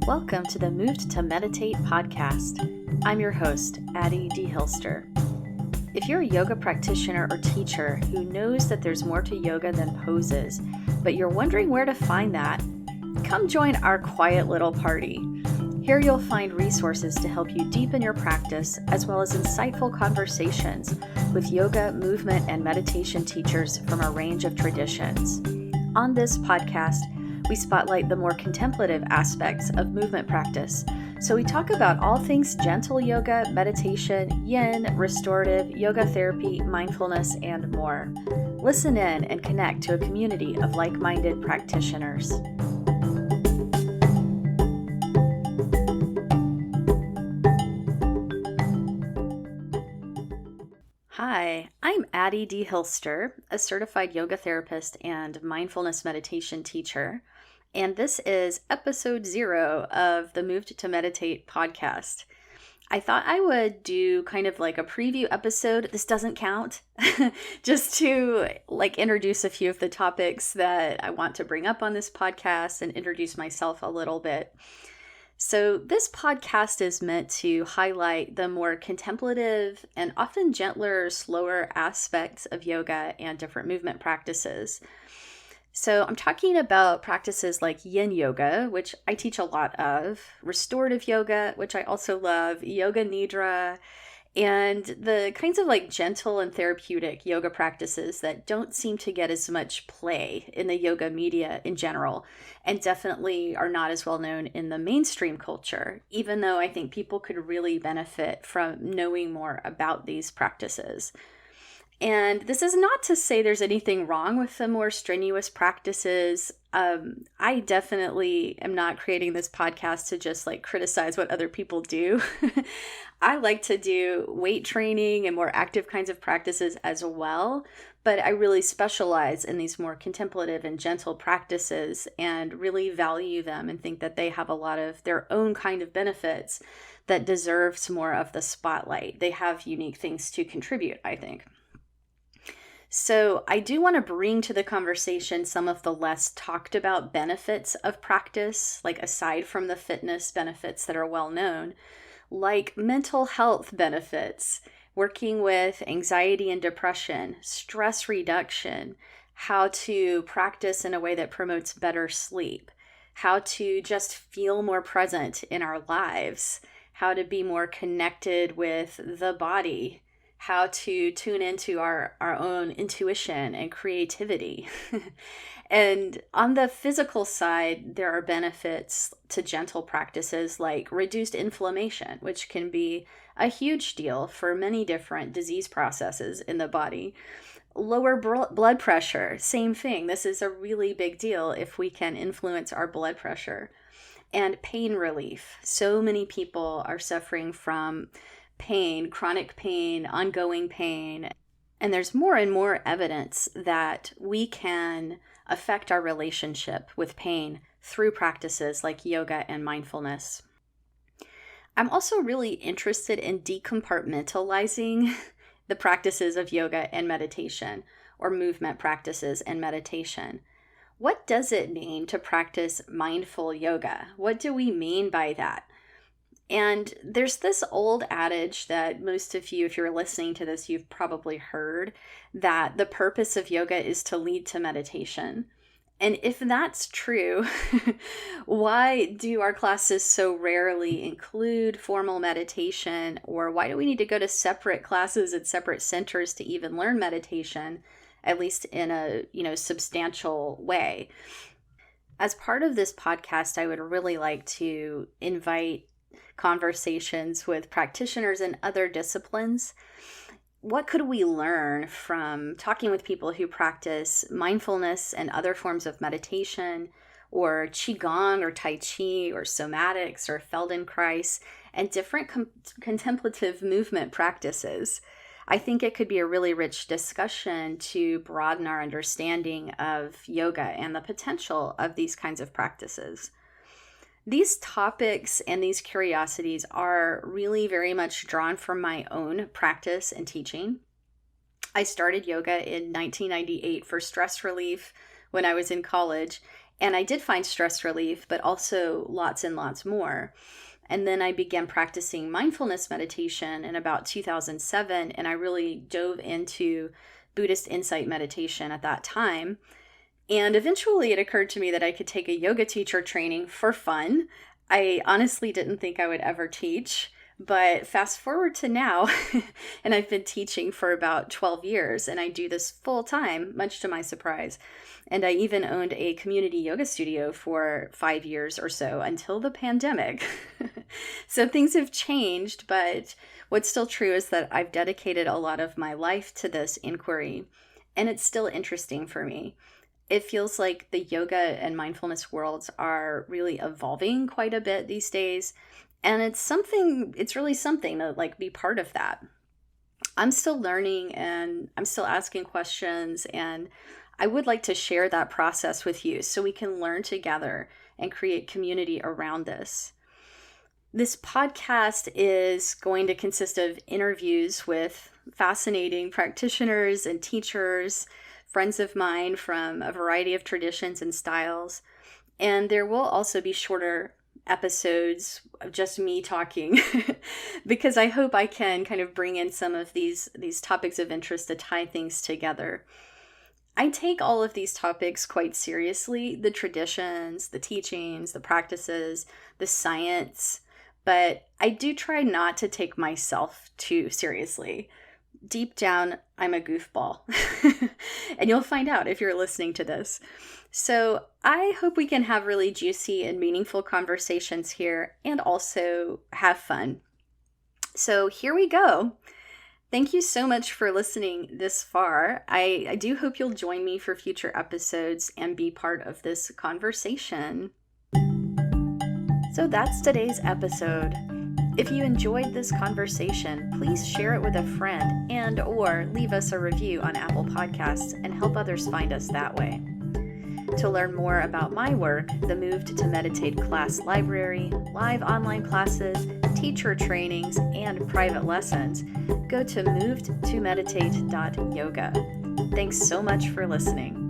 Welcome to the Moved to Meditate podcast. I'm your host, Addie, deHilster. If you're a yoga practitioner or teacher who knows that there's more to yoga than poses, but you're wondering where to find that, come join our quiet little party. Here you'll find resources to help you deepen your practice, as well as insightful conversations with yoga, movement, and meditation teachers from a range of traditions. On this podcast, we spotlight the more contemplative aspects of movement practice. So we talk about all things gentle yoga, meditation, yin, restorative, yoga therapy, mindfulness, and more. Listen in and connect to a community of like-minded practitioners. Hi, I'm Addie deHilster, a certified yoga therapist and mindfulness meditation teacher. And this is episode 0 of the Moved to Meditate podcast. I thought I would do kind of like a preview episode. This doesn't count. Just to introduce a few of the topics that I want to bring up on this podcast and introduce myself a little bit. So this podcast is meant to highlight the more contemplative and often gentler, slower aspects of yoga and different movement practices. So I'm talking about practices like yin yoga, which I teach a lot of, restorative yoga, which I also love, yoga nidra, and the kinds of gentle and therapeutic yoga practices that don't seem to get as much play in the yoga media in general, and definitely are not as well known in the mainstream culture, even though I think people could really benefit from knowing more about these practices. And this is not to say there's anything wrong with the more strenuous practices. I definitely am not creating this podcast to just criticize what other people do. I like to do weight training and more active kinds of practices as well, but I really specialize in these more contemplative and gentle practices and really value them and think that they have a lot of their own kind of benefits that deserves more of the spotlight. They have unique things to contribute, I think. So I do want to bring to the conversation some of the less talked about benefits of practice, aside from the fitness benefits that are well known, like mental health benefits, working with anxiety and depression, stress reduction, how to practice in a way that promotes better sleep, how to just feel more present in our lives, how to be more connected with the body, how to tune into our own intuition and creativity. And on the physical side, there are benefits to gentle practices like reduced inflammation, which can be a huge deal for many different disease processes in the body. Lower blood pressure, same thing. This is a really big deal if we can influence our blood pressure. And pain relief. So many people are suffering from pain, chronic pain, ongoing pain. And there's more and more evidence that we can affect our relationship with pain through practices like yoga and mindfulness. I'm also really interested in decompartmentalizing the practices of yoga and meditation, or movement practices and meditation. What does it mean to practice mindful yoga? What do we mean by that? And there's this old adage that most of you, if you're listening to this, you've probably heard, that the purpose of yoga is to lead to meditation. And if that's true, why do our classes so rarely include formal meditation? Or why do we need to go to separate classes at separate centers to even learn meditation, at least in a substantial way? As part of this podcast, I would really like to invite conversations with practitioners in other disciplines. What could we learn from talking with people who practice mindfulness and other forms of meditation, or Qigong or Tai Chi or somatics or Feldenkrais, and different contemplative movement practices? I think it could be a really rich discussion to broaden our understanding of yoga and the potential of these kinds of practices. These topics and these curiosities are really very much drawn from my own practice and teaching. I started yoga in 1998 for stress relief when I was in college, And I did find stress relief, but also lots and lots more. And then I began practicing mindfulness meditation in about 2007, and I really dove into Buddhist insight meditation at that time. And eventually it occurred to me that I could take a yoga teacher training for fun. I honestly didn't think I would ever teach, but fast forward to now, and I've been teaching for about 12 years, and I do this full time, much to my surprise. And I even owned a community yoga studio for 5 years or so until the pandemic. So things have changed, but what's still true is that I've dedicated a lot of my life to this inquiry, and it's still interesting for me. It feels like the yoga and mindfulness worlds are really evolving quite a bit these days. And it's really something to like be part of that. I'm still learning and I'm still asking questions, and I would like to share that process with you so we can learn together and create community around this. This podcast is going to consist of interviews with fascinating practitioners and teachers, friends of mine from a variety of traditions and styles. And there will also be shorter episodes of just me talking because I hope I can kind of bring in some of these topics of interest to tie things together. I take all of these topics quite seriously, the traditions, the teachings, the practices, the science, but I do try not to take myself too seriously. Deep down, I'm a goofball. And you'll find out if you're listening to this. So I hope we can have really juicy and meaningful conversations here and also have fun. So here we go. Thank you so much for listening this far. I do hope you'll join me for future episodes and be part of this conversation. So that's today's episode. If you enjoyed this conversation, please share it with a friend and/or leave us a review on Apple Podcasts and help others find us that way. To learn more about my work, the Moved to Meditate class library, live online classes, teacher trainings, and private lessons, go to movedtomeditate.yoga. Thanks so much for listening.